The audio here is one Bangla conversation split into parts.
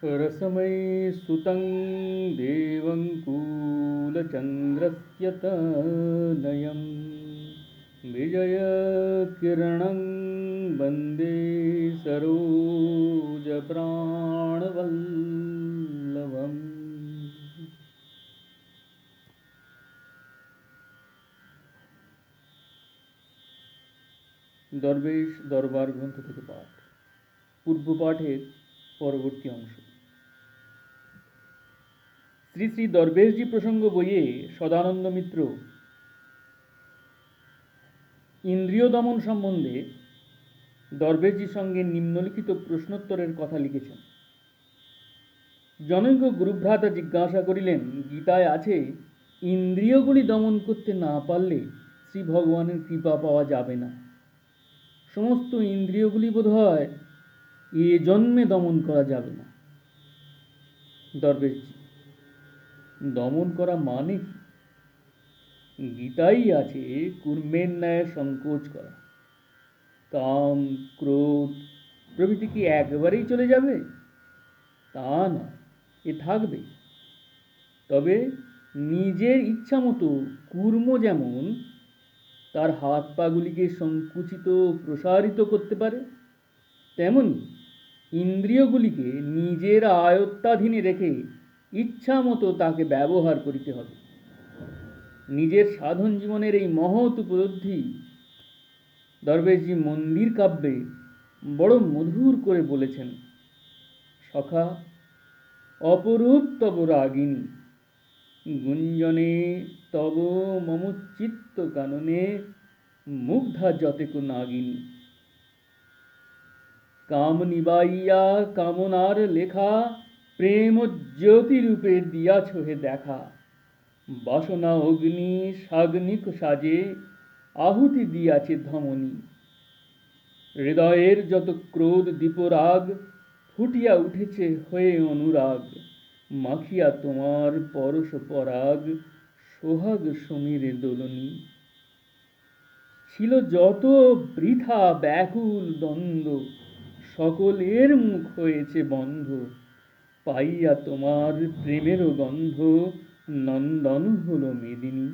रसमयी सुतं देवं कूलचन्द्रस्य तनयं विजयकिरणं वन्दे सरोजप्राणवल्लभम्। দরবেশ দরবার গ্রন্থ থেকে পাঠ, পূর্ব পাঠের পরবর্তী অংশ। শ্রী শ্রী দরবেশজি প্রসঙ্গ বইয়ে সদানন্দ মিত্র ইন্দ্রিয় দমন সম্বন্ধে দরবেশজির সঙ্গে নিম্নলিখিত প্রশ্নোত্তরের কথা লিখেছেন। জনৈক গুরুভ্রাতা জিজ্ঞাসা করিলেন, গীতায় আছে ইন্দ্রিয়গুলি দমন করতে না পারলে শ্রী ভগবানের কৃপা পাওয়া যাবে না। সমস্ত ইন্দ্রিয়গুলি বোধ হয় এ জন্মে দমন করা যাবে না। দরবেশজি, দমন করা মানে কি? গীতাই আছে কূর্মের ন্যায় সংকোচ করা। কাম, ক্রোধ প্রভৃতি কি একবারেই চলে যাবে? তা নয়, এ থাকবে। তবে নিজের ইচ্ছা মতো কূর্ম যেমন তার হাত পাগুলিকে সংকুচিত প্রসারিত করতে পারে, তেমনি ইন্দ্রিয়গুলিকে নিজের আয়ত্তাধীনে রেখে ইচ্ছা মতো তাকে ব্যবহার করিতে হবে। নিজের সাধন জীবনের এই মহৎ উপলব্ধি দরবেশজি মন্দির কাব্যে বড় মধুর করে বলেছেন। সখা অপরূপ তব রাগিনী, গুঞ্জনে তব মম চিত্ত কাননে, মুগ্ধা যতেক নাগিনী। কাম নিবাইয়া কামনার লেখা, প্রেম জ্যোতি রূপে দিয়াছ হে দেখা। বাসনা অগ্নি সাগ্নিক সাজে, আহুতি দিয়াছে ধমনী। হৃদয়ের যত ক্রোধ দীপরাগ, ফুটিয়া উঠেছে হয়ে অনুরাগ। মাখিয়া তোমার পরশ পরাগ, সোহাগ সমীরে দোলনী। ছিল যত বৃথা ব্যাকুল দ্বন্দ্ব, সকলের মুখ হয়েছে বন্ধ। পাইয়া তোমার প্রেমেরও গন্ধ, নন্দন হল মেদিনী।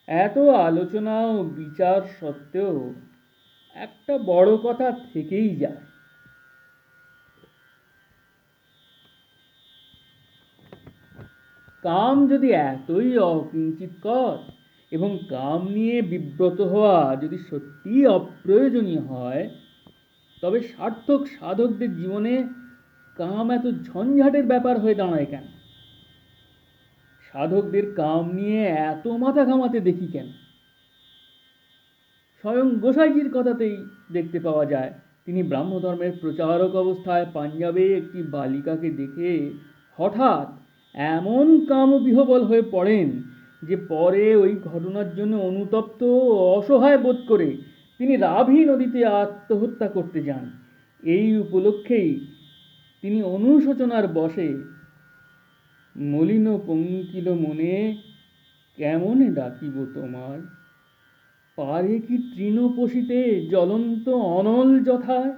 এত আলোচনা ও বিচার সত্ত্বেও একটা বড় কথা থেকেই যায়। কাম যদি এতই অকিঞ্চিৎকর এবং কাম নিয়ে বিব্রত হওয়া যদি সত্যিই অপ্রয়োজনীয় হয়, তবে সার্থক সাধকদের জীবনে কাম এত ঝঞ্ঝাটের ব্যাপার হয়ে দাঁড়ায় কেন? সাধকদের কাম নিয়ে এত মাথা ঘামাতে দেখি কেন? স্বয়ং গোসাইজির কথাতেই দেখতে পাওয়া যায়। তিনি ব্রাহ্মধর্মের প্রচারক অবস্থায় পাঞ্জাবে একটি বালিকাকে দেখে হঠাৎ এমন কামবিহ্বল হয়ে পড়েন যে পরে ওই ঘটনার জন্য অনুতপ্ত ও অসহায় বোধ করে তিনি রাভি নদীতে আত্মহত্যা করতে যান। এই উপলক্ষেই তিনি অনুশোচনার বশে মলিন পঙ্কিল মনে, কেমনে ডাকিব তোমায়, পারে কি তৃণ পোষিতে জ্বলন্ত অনল যথায়,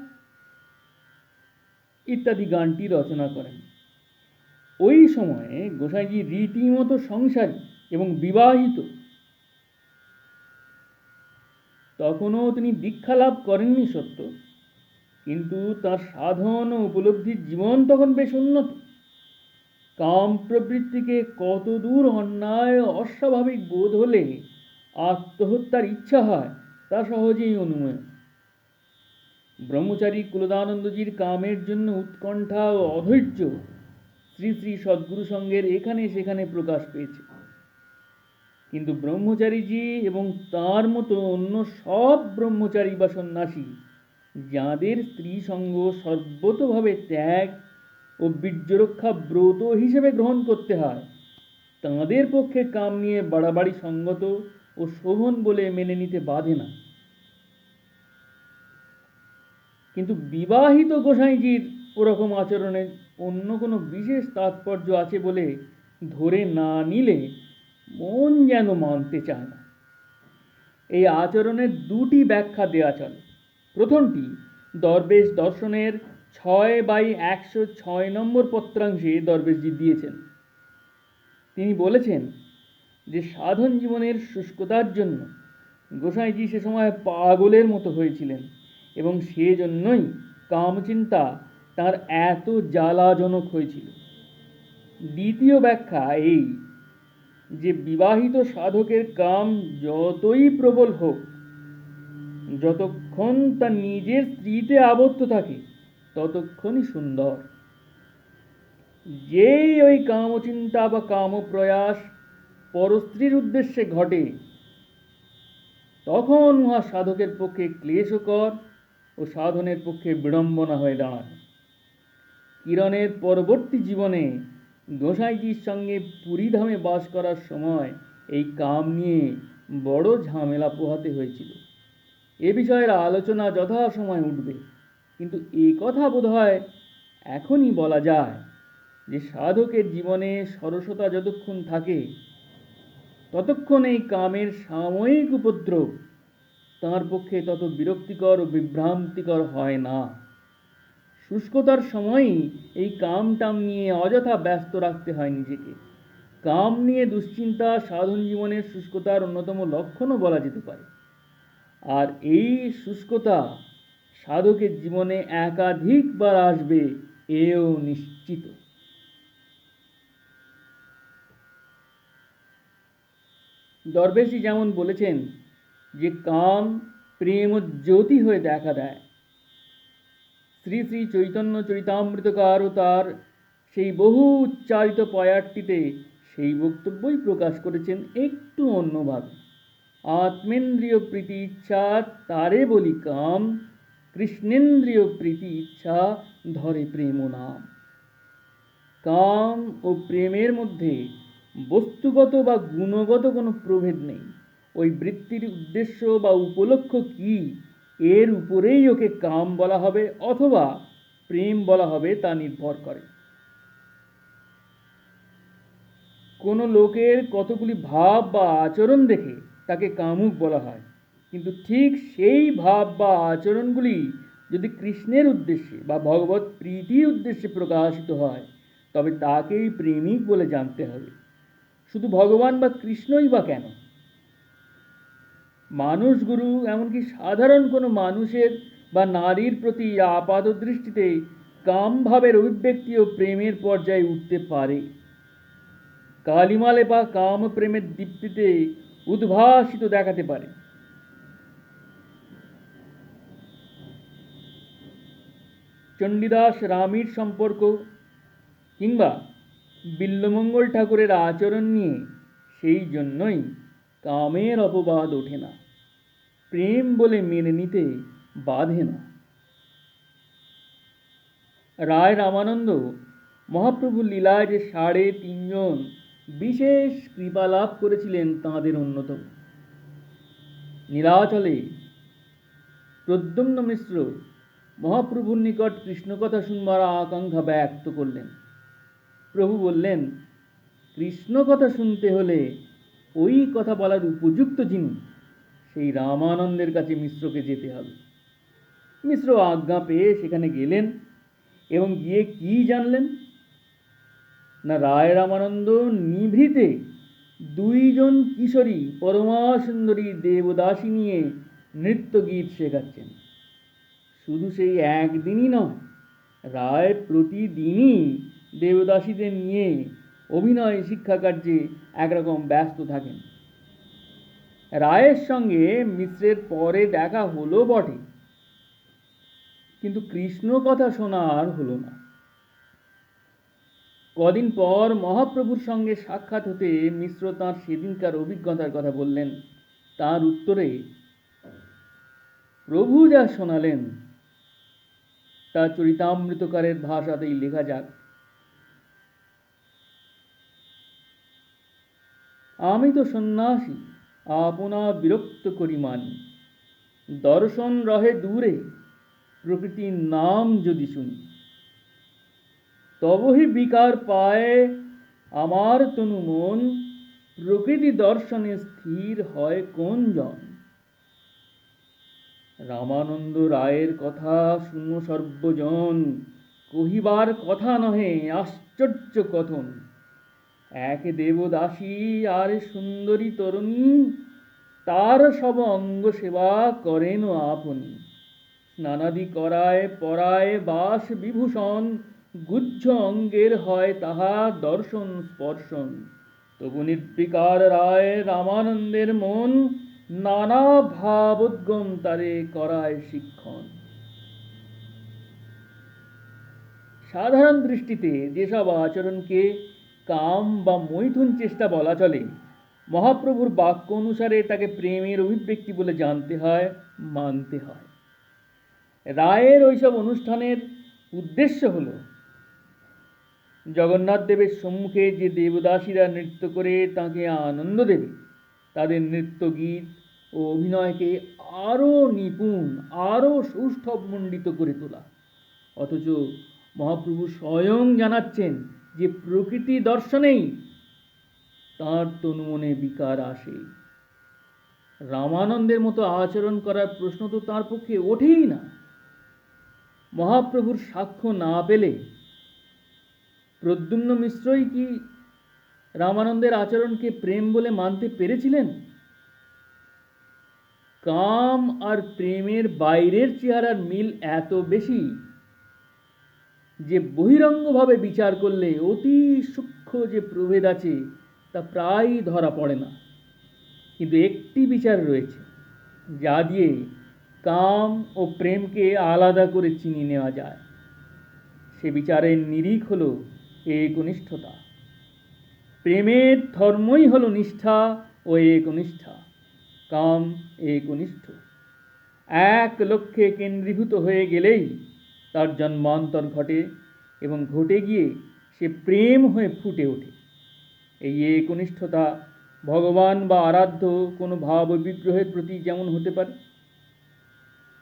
ইত্যাদি গানটি রচনা করেন। ওই সময়ে গোসাইজি রীতিমতো সংসারী এবং বিবাহিত। তখনও তিনি দীক্ষা লাভ করেননি সত্য, কিন্তু তার সাধন ও উপলব্ধির জীবন তখন বেশ উন্নত। কাম প্রবৃত্তিকে কতদূর অন্যায় অস্বাভাবিক বোধ হলে আত্মহত্যার ইচ্ছা হয় তা সহজেই অনুমেয়। ব্রহ্মচারী কুলদানন্দজির কামের জন্য উৎকণ্ঠা ও অধৈর্য শ্রী শ্রী সদ্গুরু সঙ্গের এখানে সেখানে প্রকাশ পেয়েছে। কিন্তু ব্রহ্মচারীজি এবং তার মতো অন্য সব ব্রহ্মচারী বা সন্ন্যাসী যাঁদের স্ত্রী সঙ্গ সর্বতোভাবে ত্যাগ ও বীর্যরক্ষা ব্রত হিসেবে গ্রহণ করতে হয়, তাঁদের পক্ষে কাম নিয়ে বাড়াবাড়ি সঙ্গত ও শোভন বলে মেনে নিতে বাধে না। কিন্তু বিবাহিত গোসাইজির ওরকম আচরণে অন্য কোনো বিশেষ তাৎপর্য আছে বলে ধরে না নিলে মন যেন মানতে চায় না। এই আচরণের দুটি ব্যাখ্যা দেয়া চলে। প্রথমটি দরবেশ দর্শনের 6/106 নম্বর পত্রাংশে দরবেশজি দিয়েছেন। তিনি বলেছেন যে সাধন জীবনের শুষ্কতার জন্য গোসাইজি সে সময় পাগলের মতো হয়েছিলেন এবং সেজন্যই কামচিন্তা তার এত জ্বালাজনক হয়েছিল। দ্বিতীয় ব্যাখ্যা এই যে বিবাহিত সাধকের কাম যতই প্রবল হোক, যতক্ষণ তা নিজের স্ত্রীতে আবদ্ধ থাকে ততক্ষণই সুন্দর। যেই ওই কামচিন্তা বা কামপ্রয়াস পরস্ত্রীর উদ্দেশ্যে ঘটে, তখন উহা সাধকের পক্ষে ক্লেশকর ও সাধনের পক্ষে বিড়ম্বনা হয়ে দাঁড়ায়। কিরণের পরবর্তী জীবনে গোসাইজির সঙ্গে পুরীধামে বাস করার সময় এই কাম নিয়ে বড় ঝামেলা পোহাতে হয়েছিল। এ বিষয়ের আলোচনা যথাসময় উঠবে, কিন্তু এ কথা বোধহয় এখনই বলা যায় যে সাধকের জীবনে সরসতা যতক্ষণ থাকে ততক্ষণ এই কামের সাময়িক উপদ্রব তাঁর পক্ষে তত বিরক্তিকর ও বিভ্রান্তিকর হয় না। শুষ্কতার সময়ই এই কাম নিয়ে অযথা ব্যস্ত রাখতে হয় নিজেকে। কাম নিয়ে দুশ্চিন্তা সাধন জীবনের শুষ্কতার অন্যতম লক্ষণও বলা যেতে পারে। আর এই শুষ্কতা সাধকের জীবনে একাধিকবার আসবে, এও নিশ্চিত। দরবেশজি যেমন বলেছেন যে কাম প্রেম ও জ্যোতি হয়ে দেখা দেয়, শ্রী শ্রী চৈতন্য চরিতামৃতকার ও তার সেই বহু উচ্চারিত পয়ারটিতে সেই বক্তব্যই প্রকাশ করেছেন একটু অন্যভাবে। আত্মেন্দ্রিয় প্রীতি ইচ্ছা তারে বলি কাম, কৃষ্ণেন্দ্রিয় প্রীতি ইচ্ছা ধরে প্রেম নাম। কাম ও প্রেমের মধ্যে বস্তুগত বা গুণগত কোনো প্রভেদ নেই। ওই বৃত্তির উদ্দেশ্য বা উপলক্ষ কি, এর উপরেই ওকে কাম বলা হবে অথবা প্রেম বলা হবে তা নির্ভর করে। কোনো লোকের কতগুলি ভাব বা আচরণ দেখে তাকে কামুক বলা হয়, কিন্তু ঠিক সেই ভাব বা আচরণগুলি যদি কৃষ্ণের উদ্দেশ্যে বা ভগবত প্রীতির উদ্দেশ্যে প্রকাশিত হয় তবে তাকেই প্রেমিক বলে জানতে হবে। শুধু ভগবান বা কৃষ্ণই বা কেন, মানুষ, গুরু, এমনকি সাধারণ কোনো মানুষের বা নারীর প্রতি আপাত দৃষ্টিতে কামভাবের অভিব্যক্তি ও প্রেমের পর্যায়ে উঠতে পারে। কালিমালে বা কাম প্রেমের দীপ্তিতে উদ্ভাসিত দেখাতে পারে। চণ্ডীদাস রামীর সম্পর্ক কিংবা বিল্বমঙ্গল ঠাকুরের আচরণ নিয়ে সেই জন্যই কামের অপবাদ ওঠে না, প্রেম বলে মেনে নিতে বাধে না। রায় রামানন্দ মহাপ্রভুর লীলায় যে 3.5 জন বিশেষ কৃপা লাভ করেছিলেন তাঁদের অন্যতম। নীলাচলে প্রদ্যুম্ন মিশ্র মহাপ্রভুর নিকট কৃষ্ণকথা শুনবার আকাঙ্ক্ষা ব্যক্ত করলেন। প্রভু বললেন, কৃষ্ণ কথা শুনতে হলে ওই কথা বলার উপযুক্ত যিনি, সেই রামানন্দের কাছে মিশ্রকে যেতে হবে। মিশ্র আজ্ঞা পেয়ে সেখানে গেলেন এবং গিয়ে কি জানলেন না, রায় রামানন্দ নিভৃতে 2 জন কিশোরী পরমা সুন্দরী দেবদাসী নিয়ে নৃত্য গীত শেখাচ্ছেন। শুধু সেই একদিনই নয়, রায় প্রতিদিনই দেবদাসীদের নিয়ে অভিনয় শিক্ষা কার্যে একরকম ব্যস্ত থাকেন। রায়ের সঙ্গে মিশ্রের পরে দেখা হলো বটে, কিন্তু কৃষ্ণ কথা শোনা আর হলো না। কদিন পর মহাপ্রভুর সঙ্গে সাক্ষাৎ হতে মিশ্র তাঁর সেদিনকার অভিজ্ঞতার কথা বললেন। তার উত্তরে প্রভু যা শোনালেন তা চরিতামৃতকারের ভাষাতেই লেখা যাক। আমি তো সন্ন্যাসী আপনা বিরক্ত করি মানি, দর্শন রহে দূরে প্রকৃতির নাম যদি শুনি। তবহি বিকার পায় আমার তনু মন, প্রকৃতি দর্শনে স্থির হয় কোন জন। রামানন্দ রায়ের কথা শুনো সর্বজন, কহিবার কথা নহে আশ্চর্য কথন। এক দেবদাসী আর সুন্দরী তরুণী, তার সব অঙ্গ সেবা করেন আপনি। স্নানাদি করায় পরায় বাস বিভূষণ, গুহ্য অঙ্গের হয় তাহা দর্শন স্পর্শন। তবু নির্বিকার রায় রামানন্দের মন, নানা ভাবোদ্গম তারে করায় শিক্ষণ। সাধারণ দৃষ্টিতে যেসব আচরণকে কাম বা মৈথুন চেষ্টা বলা চলে, মহাপ্রভুর বাক্য অনুসারে তাকে প্রেমের অভিব্যক্তি বলে জানতে হয়, মানতে হয়। রায়ের ওইসব অনুষ্ঠানের উদ্দেশ্য হল জগন্নাথ দেবের সম্মুখে যে দেবদাসীরা নৃত্য করে তাঁকে আনন্দ দেবে, তাদের নৃত্য গীত ও অভিনয়কে আরও নিপুণ, আরও সৌষ্ঠবমণ্ডিত করে তোলা। অথচ মহাপ্রভু স্বয়ং জানাচ্ছেন যে প্রকৃতি দর্শনেই তাঁর তনুমনে বিকার আসে। রামানন্দের মতো আচরণ করার প্রশ্ন তো তাঁর পক্ষে ওঠেই না। মহাপ্রভুর সাক্ষ্য না পেলে প্রদ্যুম্ন মিশ্রই কি রামানন্দের আচরণকে প্রেম বলে মানতে পেরেছিলেন? কাম আর প্রেমের বাইরের চেহারার মিল এত বেশি যে বহিরঙ্গভাবে বিচার করলে অতি সূক্ষ্ম যে প্রভেদ আছে তা প্রায়ই ধরা পড়ে না। কিন্তু একটি বিচার রয়েছে যা দিয়ে কাম ও প্রেমকে আলাদা করে চিনিয়ে নেওয়া যায়। সে বিচারের নিরিখ হল একনিষ্ঠতা। প্রেমের ধর্মই হল নিষ্ঠা ও একনিষ্ঠা। কাম একনিষ্ঠ, এক লক্ষ্যে কেন্দ্রীভূত হয়ে গেলেই তার জন্মান্তর ঘটে এবং ঘটে গিয়ে সে প্রেম হয়ে ফুটে ওঠে। এই একনিষ্ঠতা ভগবান বা আরাধ্য কোনো ভাব বিগ্রহের প্রতি যেমন হতে পারে,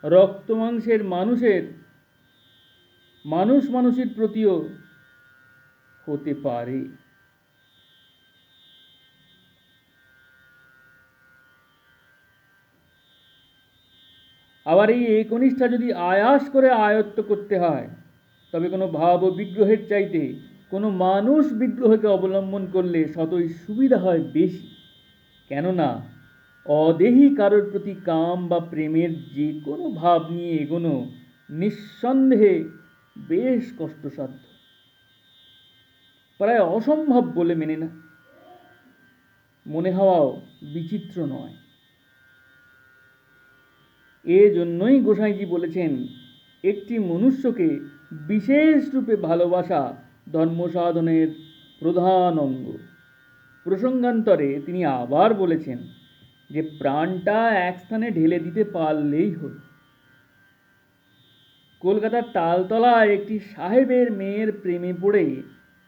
রক্ত মাংসের মানুষের প্রতিও হতে পারে। আবার এই একনিষ্ঠা যদি আয়াস করে আয়ত্ত করতে হয়, তবে কোনো ভাব বিগ্রহের চাইতে কোনো মানুষ বিগ্রহকে অবলম্বন করলে শতই সুবিধা হয় বেশি। কেননা অদেহী কারোর প্রতি কাম বা প্রেমের যে কোনো ভাব নিয়ে এগোনো নিঃসন্দেহে বেশ কষ্টসাধ্য, প্রায় অসম্ভব বলে মনে হওয়াও বিচিত্র নয়। এজন্যই গোসাইজি বলেছেন, একটি মনুষ্যকে বিশেষ রূপে ভালোবাসা ধর্মসাধনের প্রধান অঙ্গ। প্রসঙ্গান্তরে তিনি আবার বলেছেন যে প্রাণটা এক স্থানে ঢেলে দিতে পারলেই হল। কলকাতার তালতলায় একটি সাহেবের মেয়ের প্রেমে পড়ে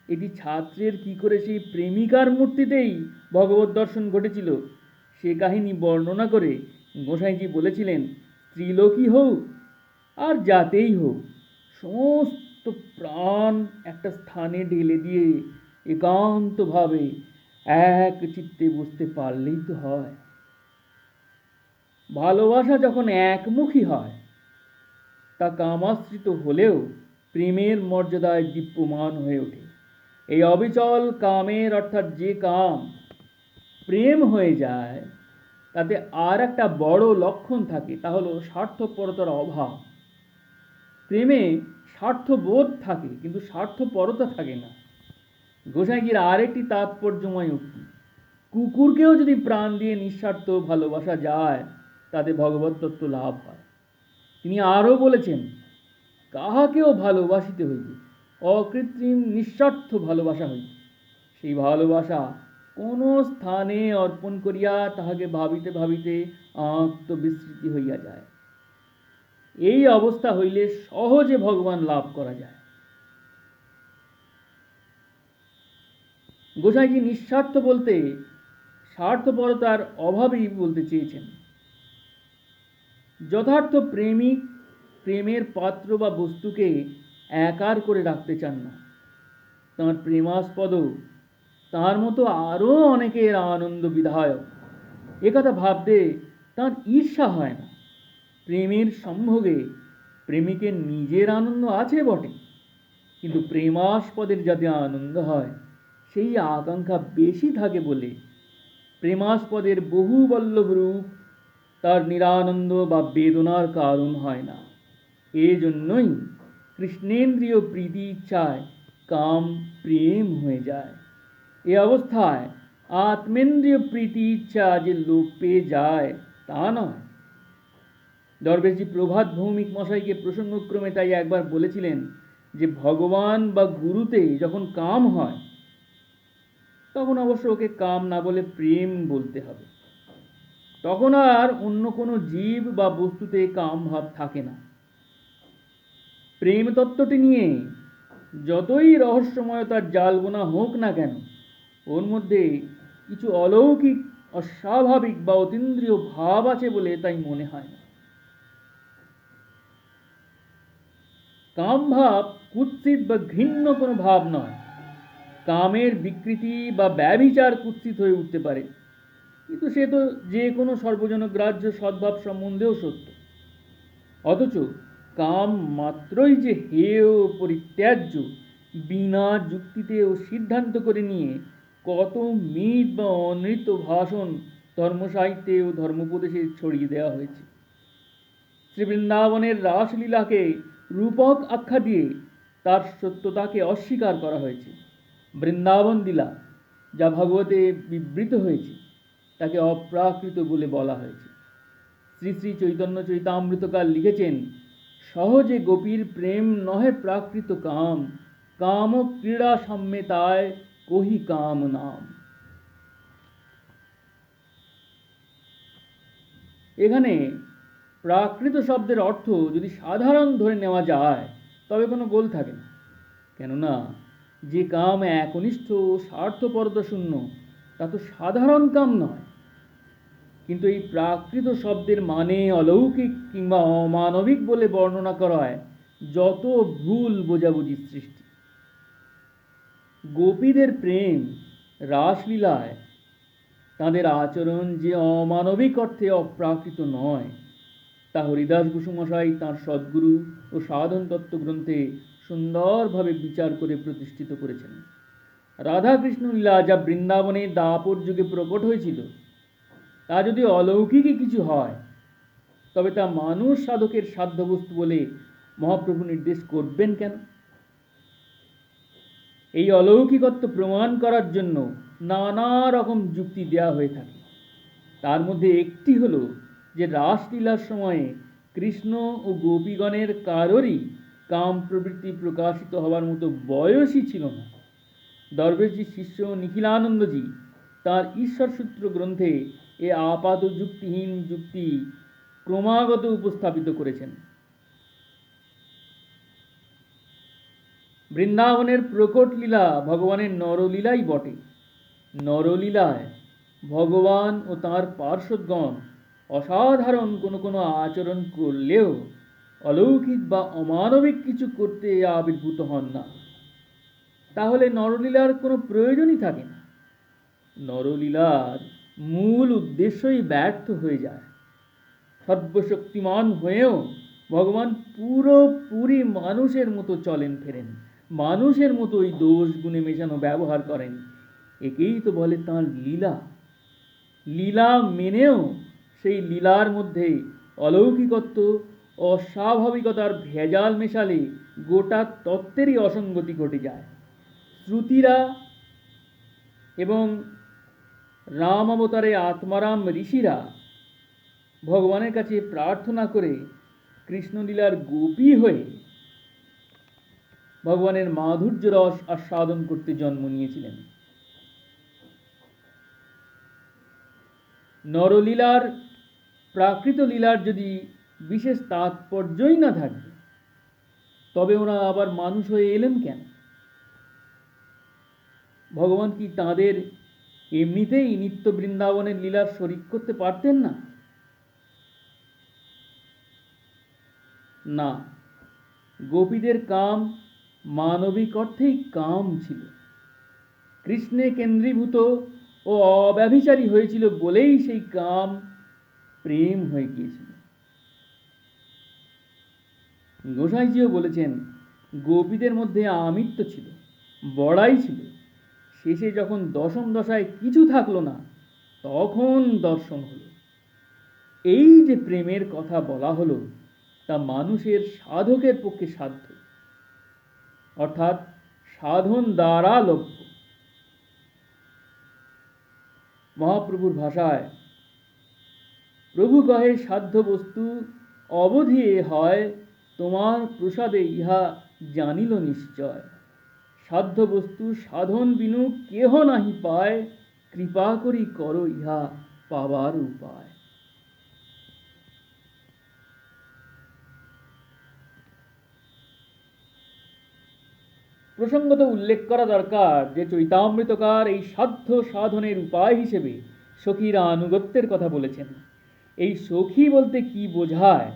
একটি ছাত্রের কি করে সেই প্রেমিকার মূর্তিতেই ভগবত দর্শন ঘটেছিল সে কাহিনী বর্ণনা করে গোসাইজি বলেছিলেন, স্ত্রীলোকই হোক আর যাতেই হোক, সমস্ত প্রাণ একটা স্থানে ঢেলে দিয়ে একান্তভাবে এক চিত্তে বসতে পারলেই তো হয়। ভালোবাসা যখন একমুখী হয় তা কামাশ্রিত হলেও প্রেমের মর্যাদায় দীপ্যমান হয়ে ওঠে। এই অবিচল কামের অর্থাৎ যে কাম প্রেম হয়ে যায়, তাতে আর একটা বড় লক্ষণ থাকে, তা হলো স্বার্থপরতার অভাব। প্রেমে স্বার্থবোধ থাকে কিন্তু স্বার্থপরতা থাকে না। গোসাইজির আরেকটি তাৎপর্যময় উক্তি, কুকুরকেও যদি প্রাণ দিয়ে নিঃস্বার্থ ভালোবাসা যায় তাতে ভগবত তত্ত্ব লাভ হয়। তিনি আরও বলেছেন, কাহাকেও ভালোবাসিতে হইবে, অকৃত্রিম নিঃস্বার্থ ভালোবাসা হইবে। সেই ভালোবাসা কোন স্থানে অর্পণ করিয়া তাহাকে ভাবিতে ভাবিতে আত্মবিস্মৃতি হইয়া যায়। এই অবস্থা হইলে সহজে ভগবান লাভ করা যায়। গোসাইজি নিঃস্বার্থ বলতে স্বার্থপরতার অভাবেই বলতে চেয়েছেন। যথার্থ প্রেমিক প্রেমের পাত্র বা বস্তুকে একার করে রাখতে চান না। তাঁর প্রেমাস্পদ তাঁর মতো আরও অনেকের আনন্দ বিধায়ক, একথা ভাবতে তাঁর ঈর্ষা হয় না। প্রেমের সম্ভোগে প্রেমিকের নিজের আনন্দ আছে বটে, কিন্তু প্রেমাস্পদের যাতে আনন্দ হয় সেই আকাঙ্ক্ষা বেশি থাকে বলে প্রেমাস্পদের বহু বল্লভ রূপ তার নিরানন্দ বা বেদনার কারণ হয় না। এজন্যই কৃষ্ণেন্দ্রীয় প্রীতি ইচ্ছায় কাম প্রেম হয়ে যায়। এ অবস্থায় আত্মেন্দ্রীয় প্রীতি ইচ্ছা যে লোপ পেয়ে যায় তা নয়। দরবেশজি প্রভাত ভৌমিক মশাইকে প্রসঙ্গক্রমে তাই একবার বলেছিলেন যে ভগবান বা গুরুতে যখন কাম হয় তখন অবশ্য ওকে কাম না বলে প্রেম বলতে হবে। তখন আর অন্য কোনো জীব বা বস্তুতে কাম ভাব থাকে না। প্রেম তত্ত্বটি নিয়ে যতই রহস্যময়তার জাল বোনা হোক না কেন, ওর মধ্যে কিছু অলৌকিক, অস্বাভাবিক বা অতীন্দ্রিয় ভাব আছে বলে তাই মনে হয় না। কাম ভাব কুৎসিত বা ঘৃণ্য কোনো ভাব নয়। কামের বিকৃতি বা ব্যভিচার কুৎসিত হয়ে উঠতে পারে, কিন্তু সে তো যে কোনো সর্বজনগ্রাহ্য সদ্ভাব সম্বন্ধেও সত্য। অথচ কাম মাত্রই যে হেয় পরিত্যাজ্য, বিনা যুক্তিতে ও সিদ্ধান্ত করে নিয়ে কত মিথ বা অনৃত্য ভাষণ ধর্মসাহিত্যে ও ধর্মোপদেশে ছড়িয়ে দেওয়া হয়েছে। শ্রী বৃন্দাবনের রাসলীলাকে রূপক আখ্যা দিয়ে তার সত্যতাকে অস্বীকার করা হয়েছে। বৃন্দাবন লীলা যা ভাগবতে বিবৃত হয়েছে তাকে অপ্রাকৃত বলে বলা হয়েছে। শ্রী শ্রী চৈতন্য চৈতামৃতকার লিখেছেন, সহজে গোপীর প্রেম নহে প্রাকৃত কাম, কাম ক্রীড়া সাম্যতায় কহি কাম নাম। এখানে প্রাকৃত শব্দের অর্থ যদি সাধারণ ধরে নেওয়া যায় তবে কোনো গোল থাকে না। কেননা যে কাম একনিষ্ঠ ও স্বার্থপরতা শূন্য তা তো সাধারণ কাম নয়। কিন্তু এই প্রাকৃত শব্দের মানে অলৌকিক কিংবা অমানবিক বলে বর্ণনা করায় যত ভুল বোঝাবুঝির সৃষ্টি। গোপীদের প্রেম রাসলীলায় তাদের আচরণ যে অমানবিক অর্থে অপ্রাকৃত নয় তা হরিদাস বসু মশাই তাঁর সদ্গুরু ও সাধন তত্ত্ব গ্রন্থে সুন্দরভাবে বিচার করে প্রতিষ্ঠিত করেছেন। রাধাকৃষ্ণ লীলা যা বৃন্দাবনে দাপর যুগে প্রকট হয়েছিল তা যদি অলৌকিকই কিছু হয় তবে তা মানুষ সাধকের সাধ্যবস্তু বলে মহাপ্রভু নির্দেশ করবেন কেন? এই অলৌকিকত্ব প্রমাণ করার জন্য নানা রকম যুক্তি দেওয়া হয়ে থাকে। তার মধ্যে একটি হলো যে রাসলীলার সময়ে কৃষ্ণ ও গোপীগণের কারোরই কাম প্রবৃত্তি প্রকাশিত হবার মতো বয়সই ছিল না। দরবেশজির শিষ্য নিখিলানন্দজি তাঁর ঈশ্বরসূত্র গ্রন্থে এ আপাত যুক্তিহীন যুক্তি ক্রমাগত উপস্থাপিত করেছেন। বৃন্দাবনের প্রকট লীলা ভগবানের নরলীলাই বটে। নরলীলায় ভগবান ও তাঁর পার্শ্বদগণ অসাধারণ কোনো কোনো আচরণ করলেও অলৌকিক বা অমানবিক কিছু করতে আবির্ভূত হন না। তাহলে নরলীলার কোনো প্রয়োজনই থাকে না। নরলীলার মূল উদ্দেশ্যই ব্যর্থ হয়ে যায়। সর্বশক্তিমান হয়েও ভগবান পুরোপুরি মানুষের মতো চলেন ফেরেন, মানুষের মতোই দোষ গুণে মেশানো ব্যবহার করেন। একেই তো বলে তাঁর লীলা। লীলা মেনেও সেই লীলার মধ্যে অলৌকিকত্ব, অস্বাভাবিকতার ভেজাল মেশালে গোটা তত্ত্বেরই অসঙ্গতি ঘটে যায়। শ্রুতিরা এবং রাম অবতারে আত্মারাম ঋষিরা ভগবানের কাছে প্রার্থনা করে কৃষ্ণলীলার গোপী হয়ে ভগবানের মাধুর্য রস আস্বাদন করতে জন্ম নিয়েছিলেন। নরলীলার প্রাকৃত লীলার যদি বিশেষ তাৎপর্যই না থাকে তবে ওরা আবার মানুষ হয়ে এলেন কেন? ভগবান কি তাঁদের এমনিতেই নিত্য বৃন্দাবনের লীলার শরিক করতে পারতেন না? না, গোপীদের কাম মানবিক অর্থেই কাম ছিল। কৃষ্ণে কেন্দ্রীভূত ও অব্যভিচারী হয়েছিল বলেই সেই কাম প্রেম হয়ে গিয়েছিল। গোসাইজিও বলেছেন, গোপীদের মধ্যে আমিত্ব ছিল, বড়াই ছিল। শেষে যখন দশম দশায় কিছু থাকলো না, তখন দর্শন হলো। এই যে প্রেমের কথা বলা হলো, তা মানুষের সাধকের পক্ষে সাধ্য, অর্থাৎ সাধন দ্বারা লভ্য। মহাপ্রভুর ভাষায়, প্রভু কহে সাধ্য বস্তু অবধি এ হয়, তোমার প্রসাদে ইহা জানিল নিশ্চয়। সাধ্য বস্তু সাধন বিনু কেহ নাহি পায়, কৃপা করি করো ইহা পাবার উপায়। প্রসঙ্গত উল্লেখ করা দরকার যে চৈতামৃতকার এই সাধ্য সাধনের উপায় হিসেবে সখীর আনুগত্যের কথা বলেছেন। এই সখী বলতে কি বোঝায়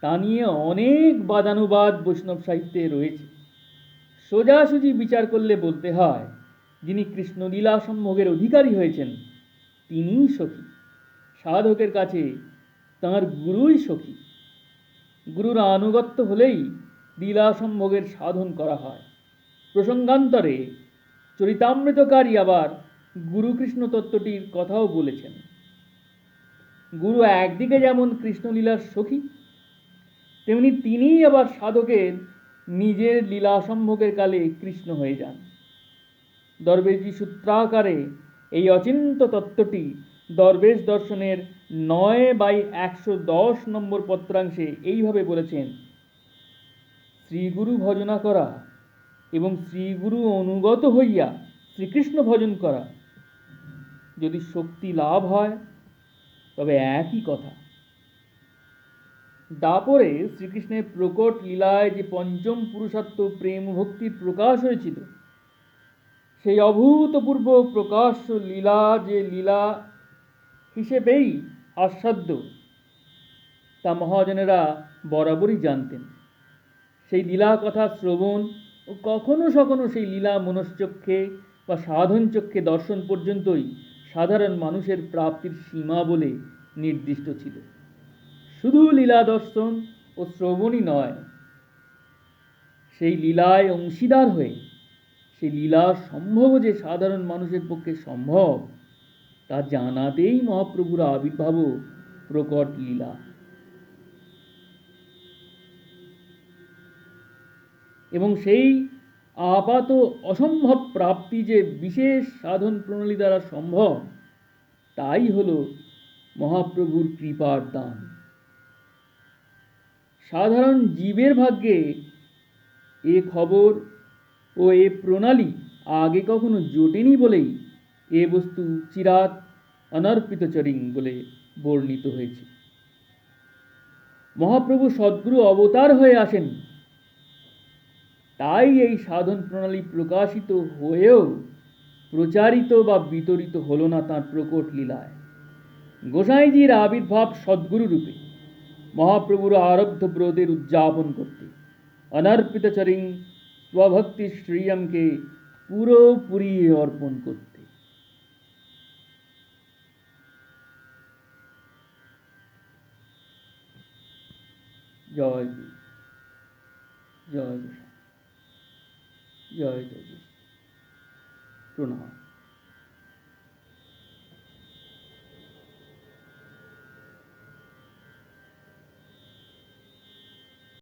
তা নিয়ে অনেক বাদানুবাদ বৈষ্ণব সাহিত্যে রয়েছে। সোজাসুজি বিচার করলে বলতে হয়, যিনি কৃষ্ণলীলা সম্ভোগের অধিকারী হয়েছেন তিনিই সখী। সাধকের কাছে তাঁর গুরুই সখী। গুরুর আনুগত্য হলেই লীলা সম্ভোগের সাধন করা হয়। প্রসঙ্গান্তরে চরিতামৃতকারী আবার গুরুকৃষ্ণ তত্ত্বটির কথাও বলেছেন। গুরু একদিকে যেমন কৃষ্ণলীলার সখী, তেমনি তিনিই আবার সাধকের নিজের লীলা সম্ভোগের কালে কৃষ্ণ হয়ে যান। দরবেশজি সূত্রাকারে এই অচিন্ত তত্ত্বটি দরবেশ দর্শনের 9/110 নম্বর পত্রাংশে এইভাবে বলেছেন, শ্রীগুরু ভজনা করা এবং শ্রীগুরু অনুগত হইয়া শ্রীকৃষ্ণ ভজন করা যদি শক্তি লাভ হয় তবে একই কথা। দাপরে শ্রীকৃষ্ণের প্রকট লীলায় যে পঞ্চম পুরুষার্থ প্রেম ভক্তির প্রকাশ হয়েছিল, সেই অভূতপূর্ব প্রকাশ্য লীলা যে লীলা হিসেবেই আস্বাদ্য, তা মহাজনেরা বরাবরই জানতেন। সেই লীলা কথা শ্রবণ ও কখনো সখনো সেই লীলা মনশ্চক্ষে বা সাধন চক্ষে দর্শন পর্যন্তই সাধারণ মানুষের প্রাপ্তির সীমা বলে নির্দিষ্ট ছিল। শুধু লীলা দর্শন ও শ্রবণই নয়, সেই লীলায় অংশীদার হয়ে সেই লীলা সম্ভব যে সাধারণ মানুষের পক্ষে সম্ভব, তা জানাতেই মহাপ্রভুর আবির্ভাবও প্রকট লীলা। এবং সেই আপাত অসম্ভব প্রাপ্তি যে বিশেষ সাধন প্রণালী দ্বারা সম্ভব, তাই হল মহাপ্রভুর কৃপার দান। সাধারণ জীবের ভাগ্যে এ খবর ও এ প্রণালী আগে কখনো জোটেনি বলেই এ বস্তু চিরাত অনর্পিত চরিং বলে বর্ণিত হয়েছে। মহাপ্রভু সদ্গুরু অবতার হয়ে আসেন, তাই এই সাধন প্রণালী প্রকাশিত হয়েও প্রচারিত বা বিতরিত হল না তাঁর প্রকট লীলায়। গোসাইজির আবির্ভাব সদ্গুরু রূপে মহাপ্রভুর আরব্ধ ব্রতের উদযাপন করতে, অনর্পিত চরিং স্বভক্তি শ্রিয়মকে পুরোপুরি অর্পণ করতে। জয় গুরু, জয় গোসাই, জয় জয়, প্রণাম।